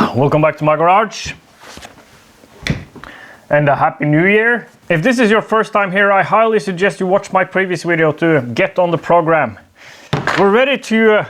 Welcome back to my garage and a happy new year. If this is your first time here, I highly suggest you watch my previous video to get on the program. We're ready to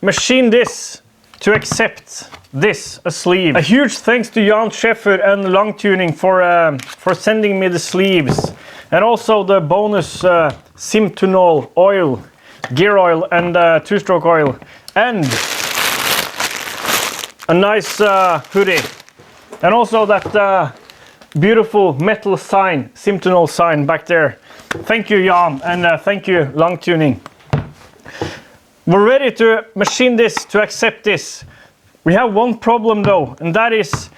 machine this to accept this, a sleeve. A huge thanks to Jan Scheffer and Long Tuning for sending me the sleeves, and also the bonus Simpledyno oil, gear oil and two-stroke oil, and a nice hoodie, and also that beautiful metal sign, Simpledyno sign back there. Thank you, Jan, and thank you, Long Tuning. We're ready to machine this to accept this. We have one problem though, and that is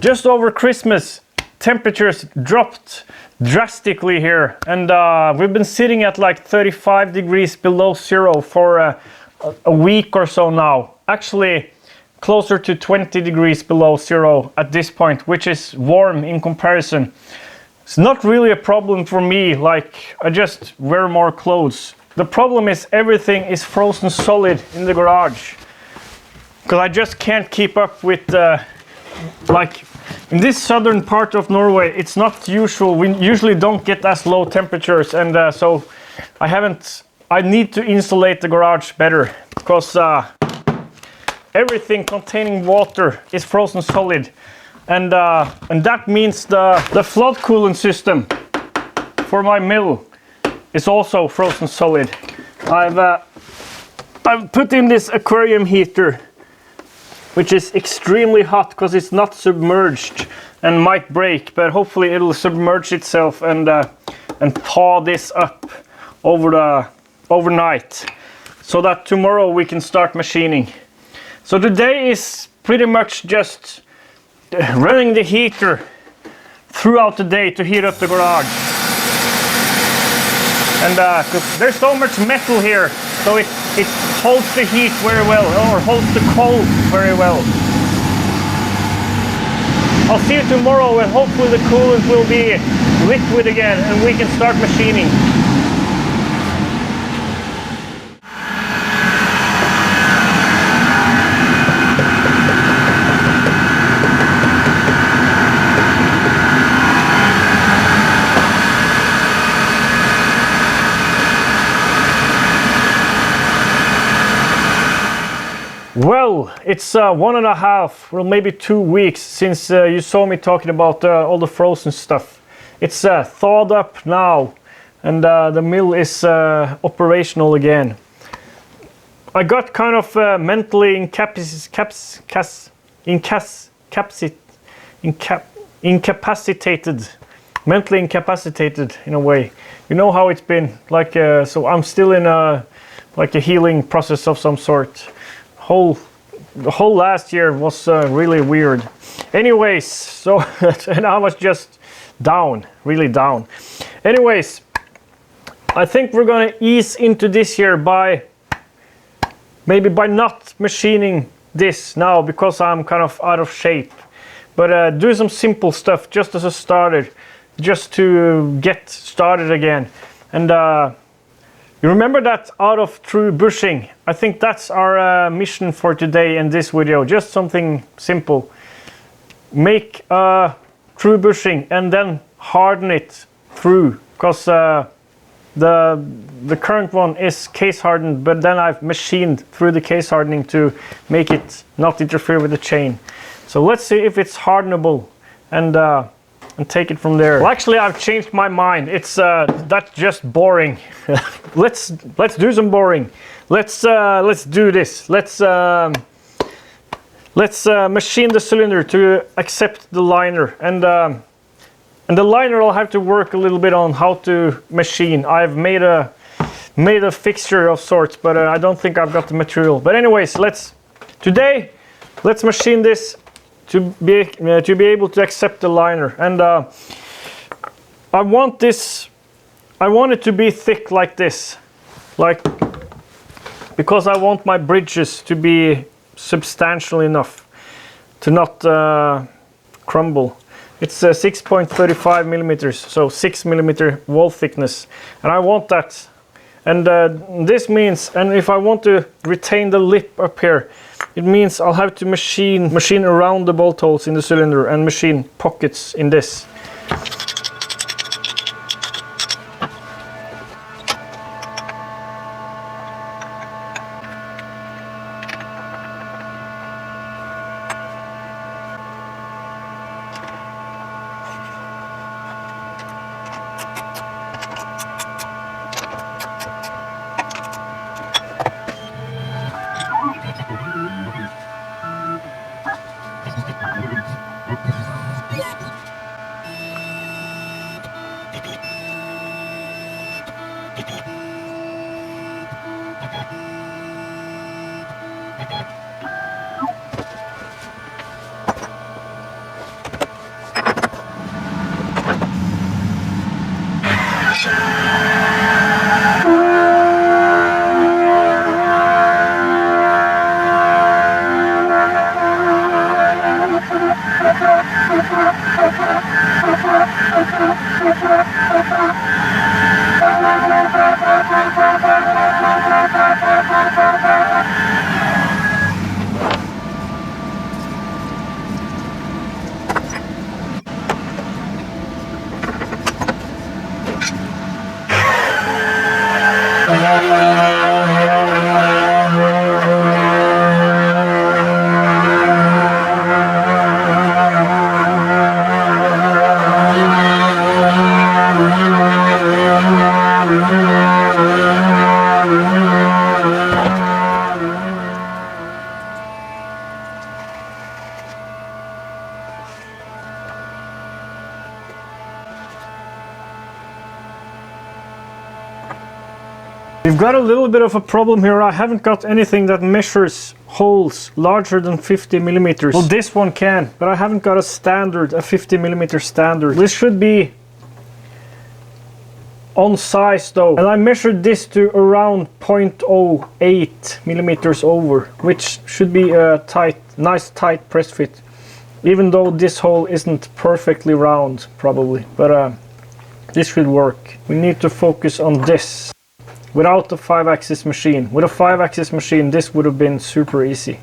just over Christmas, temperatures dropped drastically here, and we've been sitting at like 35 degrees below zero for a week or so now. Actually, closer to 20 degrees below zero at this point, which is warm in comparison. It's not really a problem for me, like I just wear more clothes. The problem is everything is frozen solid in the garage, because I just can't keep up with like in this southern part of Norway, it's not usual. We usually don't get as low temperatures, and so I need to insulate the garage better, because everything containing water is frozen solid, and that means the flood cooling system for my mill is also frozen solid. I've put in this aquarium heater, which is extremely hot because it's not submerged and might break, but hopefully it'll submerge itself and thaw this up overnight, so that tomorrow we can start machining. So today is pretty much just running the heater throughout the day to heat up the garage. And 'cause there's so much metal here, so it holds the heat very well, or holds the cold very well. I'll see you tomorrow, and hopefully the coolant will be liquid again and we can start machining. Well, it's 1.5, well maybe 2 weeks since you saw me talking about all the frozen stuff. It's thawed up now, and the mill is operational again. I got kind of mentally incapacitated, mentally incapacitated in a way. You know how it's been, like so I'm still in a healing process of some sort. The whole last year was really weird. Anyways, so and I was just down, really down. Anyways, I think we're gonna ease into this year by not machining this now, because I'm kind of out of shape, but do some simple stuff just as a starter, just to get started again. And you remember that out of true bushing? I think that's our mission for today in this video. Just something simple. Make true bushing and then harden it through, because the current one is case hardened, but then I've machined through the case hardening to make it not interfere with the chain. So let's see if it's hardenable, and take it from there. Well, actually, I've changed my mind. It's that's just boring. let's do some boring. Let's do this. Let's machine the cylinder to accept the liner, and the liner I'll have to work a little bit on how to machine. I've made a fixture of sorts, but I don't think I've got the material. But anyways, let's machine this to be able to accept the liner, and I want it to be thick like this, because I want my bridges to be substantial enough to not crumble. It's 6.35 millimeters, so 6 millimeter wall thickness, and I want that. And this means, and if I want to retain the lip up here, it means I'll have to machine around the bolt holes in the cylinder and machine pockets in this. We've got a little bit of a problem here. I haven't got anything that measures holes larger than 50 millimeters. Well, this one can, but I haven't got a standard, a 50 millimeter standard. This should be on size though. And I measured this to around 0.08 millimeters over, which should be a nice tight press fit. Even though this hole isn't perfectly round, probably. But this should work. We need to focus on this. Without the 5-axis machine. With a 5-axis machine, this would have been super easy.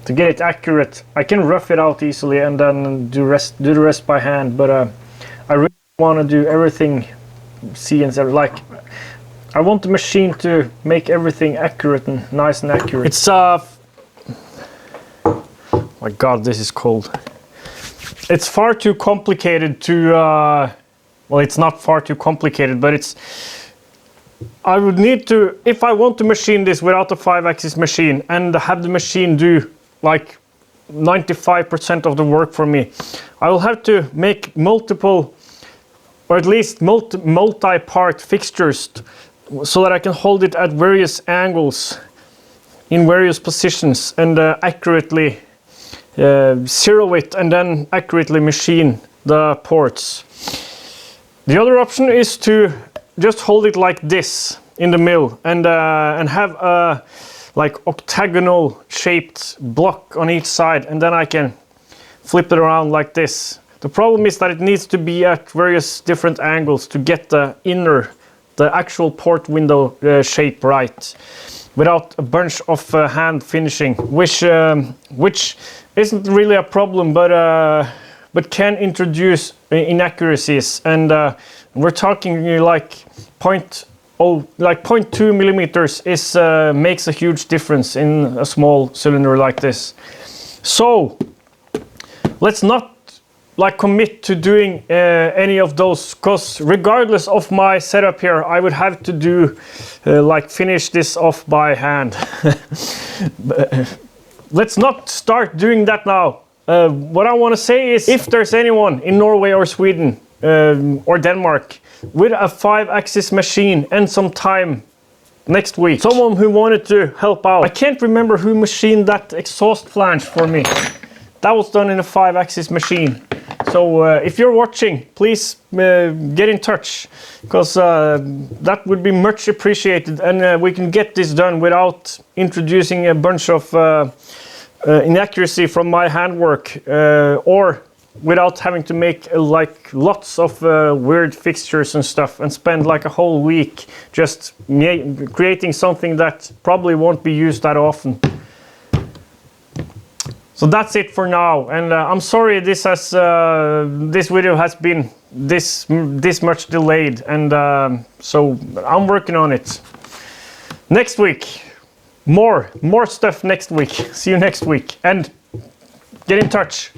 To get it accurate, I can rough it out easily and then do the rest by hand, but I really want to do everything CNC, like I want the machine to make everything accurate and nice and accurate. It's my god, this is cold. It's far too complicated to well, it's not far too complicated, but it's I would need to, if I want to machine this without a 5-axis machine and have the machine do like 95% of the work for me, I will have to make multiple, or at least multi-part fixtures so that I can hold it at various angles in various positions and accurately zero it and then accurately machine the ports. The other option is to just hold it like this in the mill and have a like octagonal shaped block on each side, and then I can flip it around like this. The problem is that it needs to be at various different angles to get the actual port window shape right, without a bunch of hand finishing, which isn't really a problem, but can introduce inaccuracies, and we're talking like 0.2 millimeters is makes a huge difference in a small cylinder like this. So let's not like commit to doing any of those, because regardless of my setup here, I would have to do like finish this off by hand. Let's not start doing that now. What I want to say is, if there's anyone in Norway or Sweden or Denmark with a 5-axis machine and some time next week, someone who wanted to help out. I can't remember who machined that exhaust flange for me. That was done in a 5-axis machine. So if you're watching, please get in touch, because that would be much appreciated, and we can get this done without introducing a bunch of inaccuracy from my handwork, or without having to make like lots of weird fixtures and stuff and spend like a whole week just creating something that probably won't be used that often. So that's it for now, and I'm sorry this video has been this much delayed, and so I'm working on it. Next week, more stuff next week. See you next week, and get in touch.